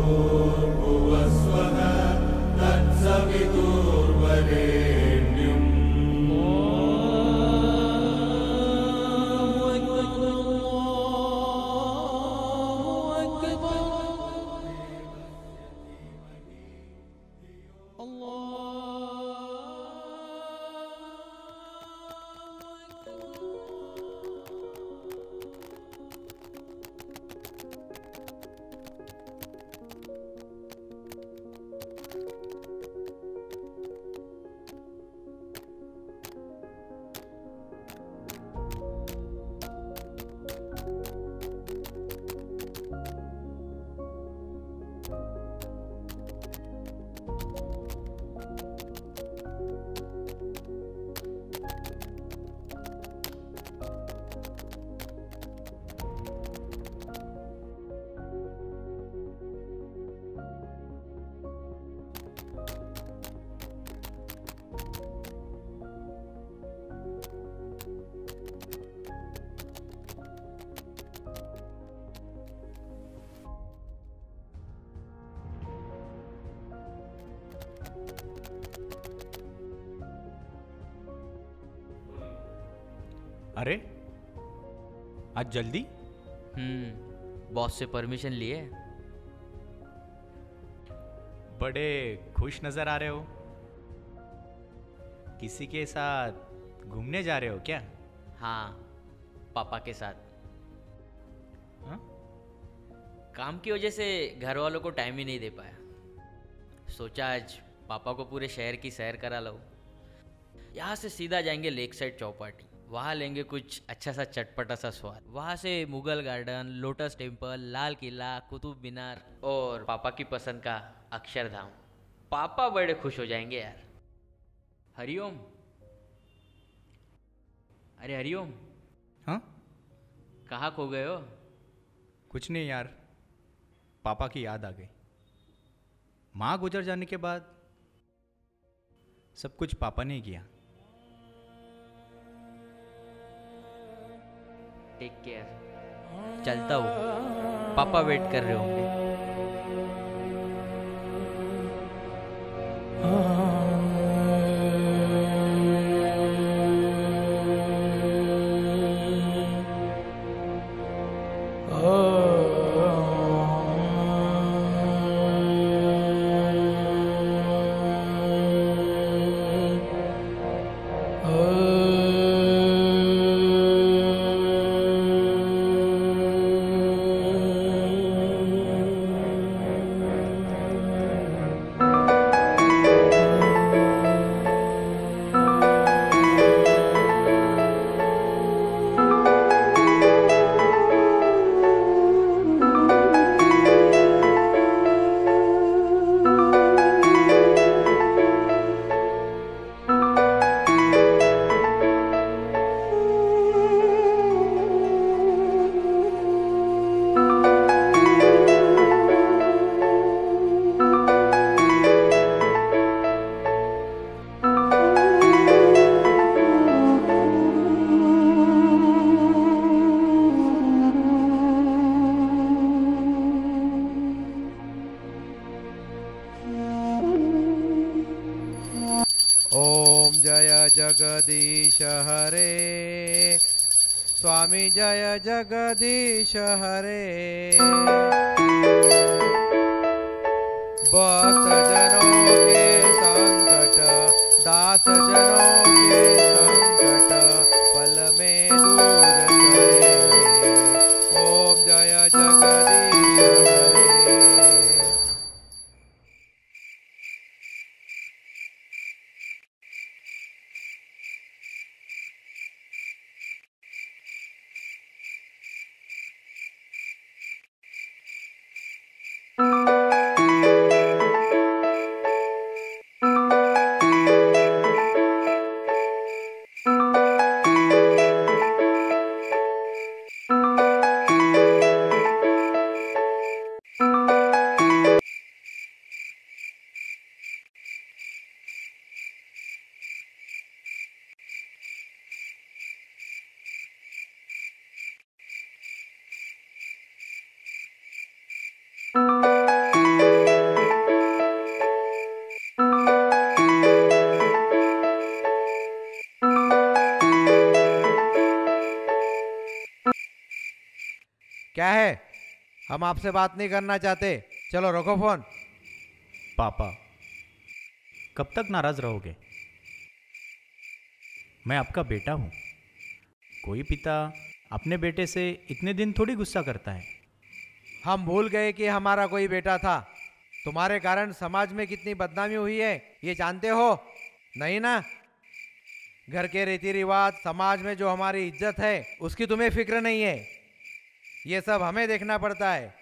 भूर्भुवस्वः तत्सवितुर्वरेण्यम्। अरे आज जल्दी? बॉस से परमिशन लिए। बड़े खुश नजर आ रहे हो। किसी के साथ घूमने जा रहे हो क्या? हाँ, पापा के साथ। हाँ? काम की वजह से घर वालों को टाइम ही नहीं दे पाया। सोचा आज पापा को पूरे शहर की सैर करा लो। यहाँ से सीधा जाएंगे लेक साइड चौपाटी, वहाँ लेंगे कुछ अच्छा सा चटपटा सा स्वाद। वहाँ से Mughal garden, lotus temple, Lal Qila, Qutub Minar और पापा की पसंद का अक्षरधाम। पापा बड़े खुश हो जाएंगे यार। हरिओम। अरे हरिओम, हाँ? कहाँ खो गए हो? कुछ नहीं यार, पापा की याद आ गई। माँ गुजर जाने के बाद सब कुछ पापा ने ही किया। Take care. चलता हूँ, पापा वेट कर रहे होंगे। जगदीश हरे, स्वामी जय जगदीश हरे। भक्त जनों के संकट, दास जनों के संकट पल में दूर करे। ओम जय जगदीश हरे। हम आपसे बात नहीं करना चाहते। चलो रखो फोन। पापा, कब तक नाराज रहोगे? मैं आपका बेटा हूँ। कोई पिता अपने बेटे से इतने दिन थोड़ी गुस्सा करता है। हम भूल गए कि हमारा कोई बेटा था। तुम्हारे कारण समाज में कितनी बदनामी हुई है ये जानते हो? नहीं ना? घर के रीति रिवाज, समाज में जो हमारी इज्जत है उसकी तुम्हें फिक्र नहीं है। ये सब हमें देखना पड़ता है।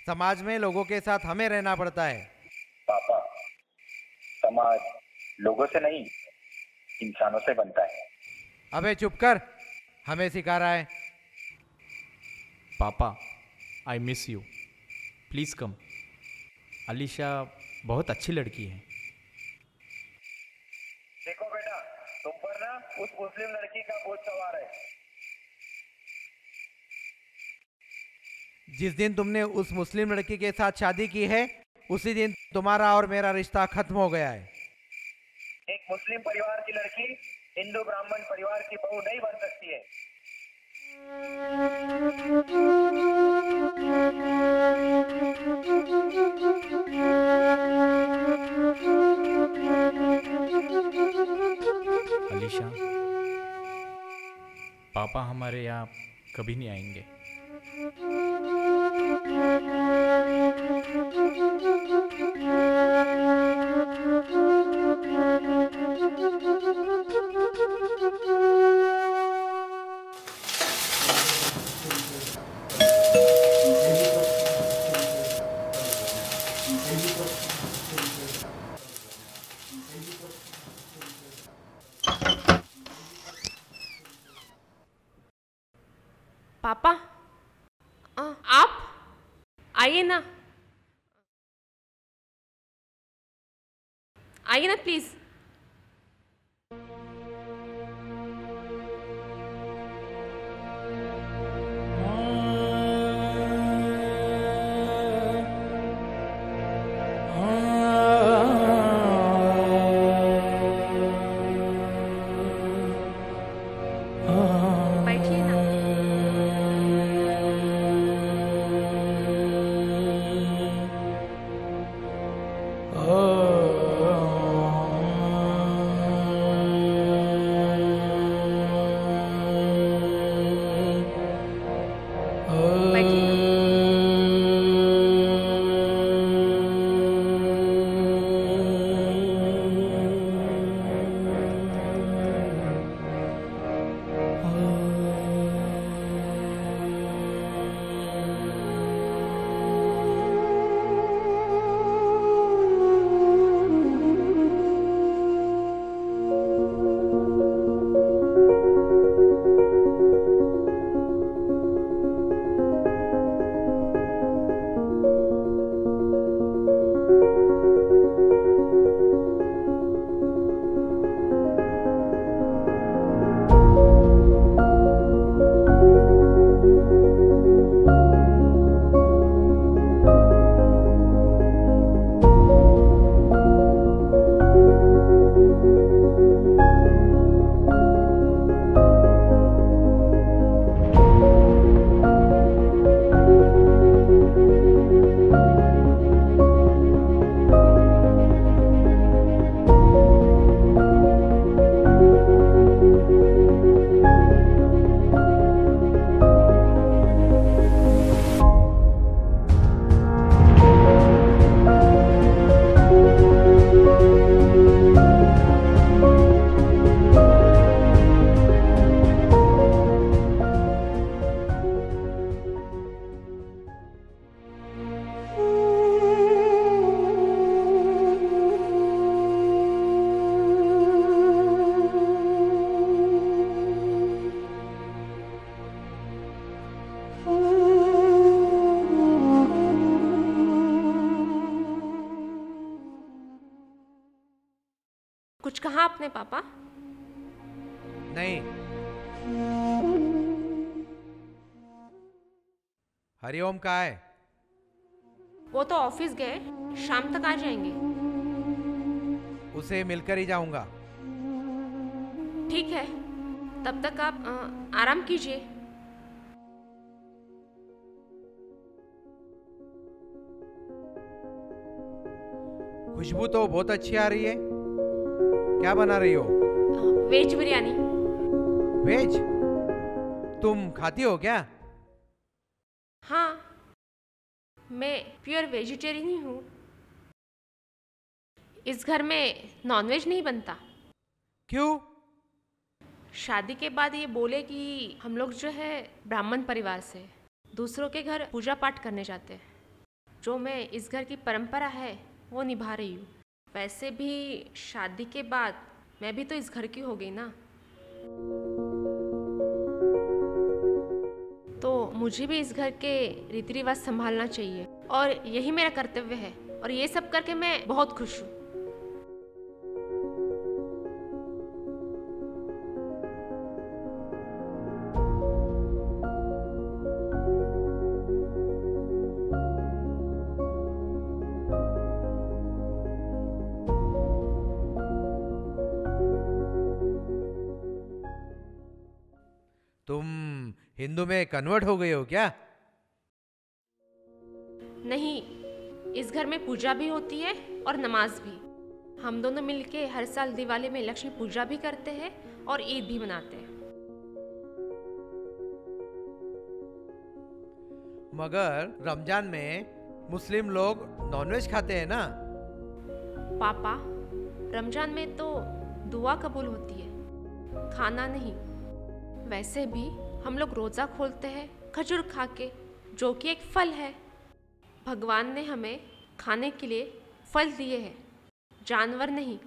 समाज में लोगों के साथ हमें रहना पड़ता है। पापा, समाज लोगों से नहीं, इंसानों से बनता है। अबे चुप कर, हमें सिखा रहा है। पापा, आई मिस यू। प्लीज़ कम। अलीशा बहुत अच्छी लड़की है। देखो बेटा, तुम पर ना उस मुस्लिम लड़की का बोझ सवार है। जिस दिन तुमने उस मुस्लिम लड़की के साथ शादी की है उसी दिन तुम्हारा और मेरा रिश्ता खत्म हो गया है। एक मुस्लिम परिवार की लड़की हिंदू ब्राह्मण परिवार की बहू नहीं बन सकती है। अलीशा, पापा हमारे यहाँ कभी नहीं आएंगे। पापा, आप आइए ना, आइए ना प्लीज। बैठिए ना। बैठिए ना। कुछ कहा आपने पापा? नहीं। हरिओम कहाँ है? वो तो ऑफिस गए, शाम तक आ जाएंगे। उसे मिलकर ही जाऊंगा। ठीक है, तब तक आप आराम कीजिए। खुशबू तो बहुत अच्छी आ रही है। क्या बना रही हो? वेज बिरयानी। वेज? तुम खाती हो क्या? हाँ, मैं प्योर वेजिटेरियन ही हूँ। इस घर में नॉनवेज नहीं बनता। क्यों? शादी के बाद ये बोले कि हम लोग जो है ब्राह्मण परिवार से दूसरों के घर पूजा पाठ करने जाते हैं। जो मैं इस घर की परंपरा है वो निभा रही हूँ। वैसे भी शादी के बाद मैं भी तो इस घर की हो गई ना, तो मुझे भी इस घर के रीति रिवाज संभालना चाहिए और यही मेरा कर्तव्य है। और ये सब करके मैं बहुत खुश हूँ। तुम हिंदू में कन्वर्ट हो गए हो क्या? नहीं, इस घर में पूजा भी होती है और नमाज भी। हम दोनों मिलके हर साल दिवाली में लक्ष्मी पूजा भी करते हैं और ईद भी मनाते हैं। मगर रमजान में मुस्लिम लोग नॉनवेज खाते हैं ना? पापा, रमजान में तो दुआ कबूल होती है, खाना नहीं। वैसे भी हम लोग रोज़ा खोलते हैं खजूर खा के, जो कि एक फल है। भगवान ने हमें खाने के लिए फल दिए हैं, जानवर नहीं।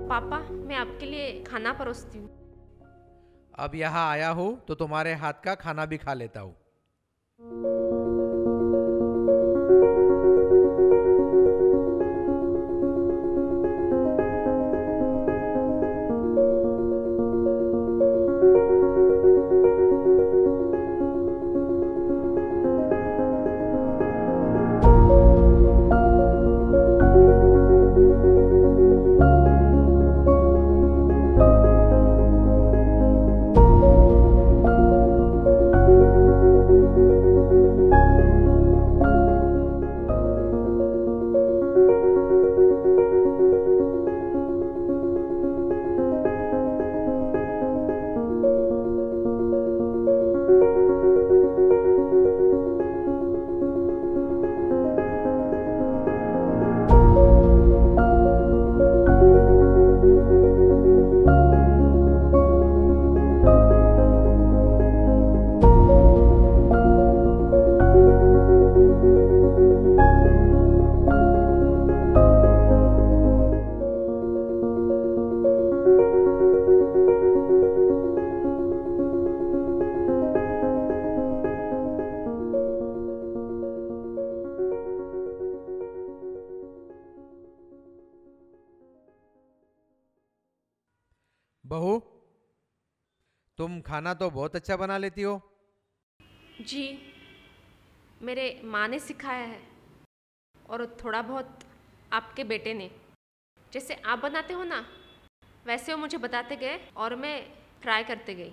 पापा, मैं आपके लिए खाना परोसती हूँ। अब यहाँ आया हूँ तो तुम्हारे हाथ का खाना भी खा लेता हूँ। बहू, तुम खाना तो बहुत अच्छा बना लेती हो। जी, मेरे माँ ने सिखाया है और थोड़ा बहुत आपके बेटे ने। जैसे आप बनाते हो ना, वैसे वो मुझे बताते गए और मैं ट्राई करते गई।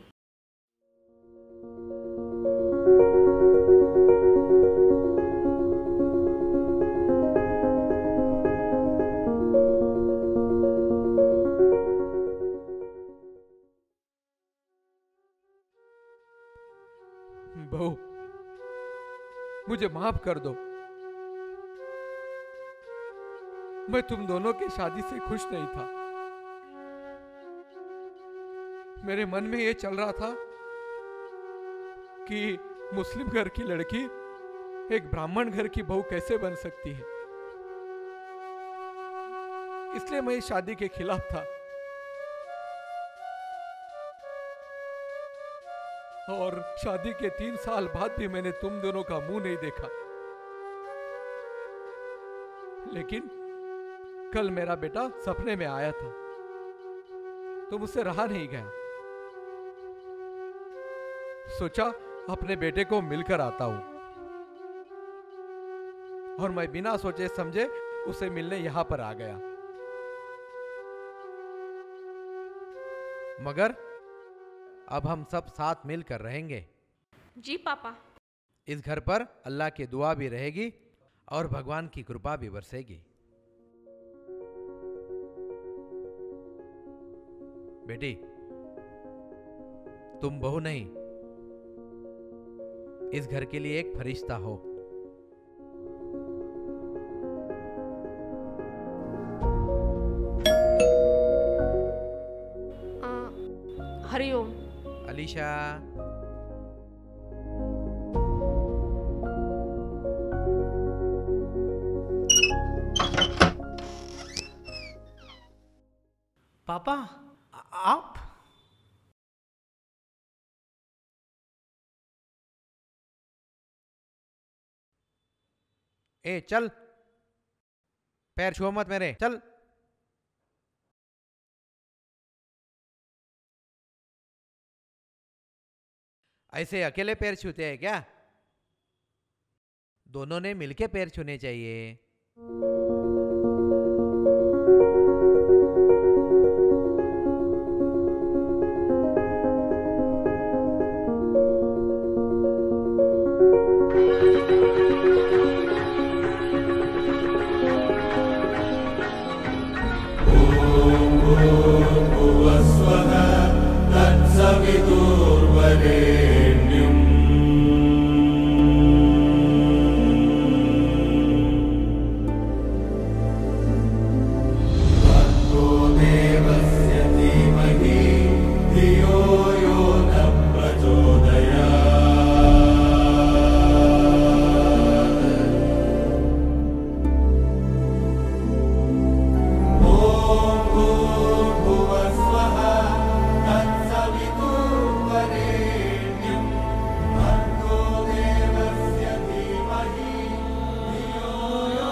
बहू, मुझे माफ कर दो। मैं तुम दोनों की शादी से खुश नहीं था। मेरे मन में ये चल रहा था कि मुस्लिम घर की लड़की एक ब्राह्मण घर की बहू कैसे बन सकती है। इसलिए मैं इस शादी के खिलाफ था। और शादी के 3 साल बाद भी मैंने तुम दोनों का मुंह नहीं देखा। लेकिन कल मेरा बेटा सपने में आया था तो मुझसे रहा नहीं गया। सोचा अपने बेटे को मिलकर आता हूं, और मैं बिना सोचे समझे उसे मिलने यहां पर आ गया। मगर अब हम सब साथ मिलकर रहेंगे। जी पापा। इस घर पर अल्लाह की दुआ भी रहेगी और भगवान की कृपा भी बरसेगी। बेटी, तुम बहू नहीं, इस घर के लिए एक फरिश्ता हो। हरिओम। अलीशा, पापा आप? ए चल, पैर छुओ मत मेरे, चल। ऐसे अकेले पैर छूते हैं क्या? दोनों ने मिलके पैर छूने चाहिए। भुवस्वः तत्सवितुर्वरेण्यम् भर्गो देवस्य धीमहि धियो यो न प्रचोदयात्। ॐ भूर्भुवस्वः तत्सवितुर्वरेण्यम् भर्गो देवस्य धीमहि धियो यो